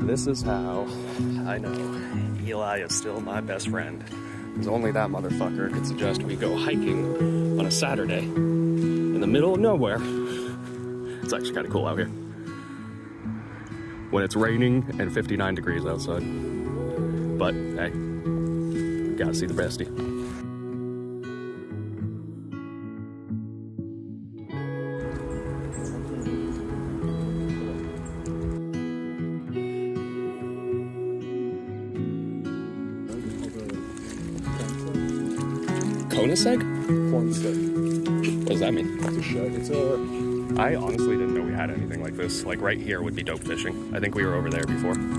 This is how I know Eli is still my best friend. Because only that motherfucker could suggest we go hiking on a Saturday in the middle of nowhere. It's actually kind of cool out here when it's raining and 59 degrees outside. But hey, gotta see the bestie. Koenigsegg? Quonset. What does that mean? It's a shed. It's a... I honestly didn't know we had anything like this. Like right here would be dope fishing. I think we were over there before.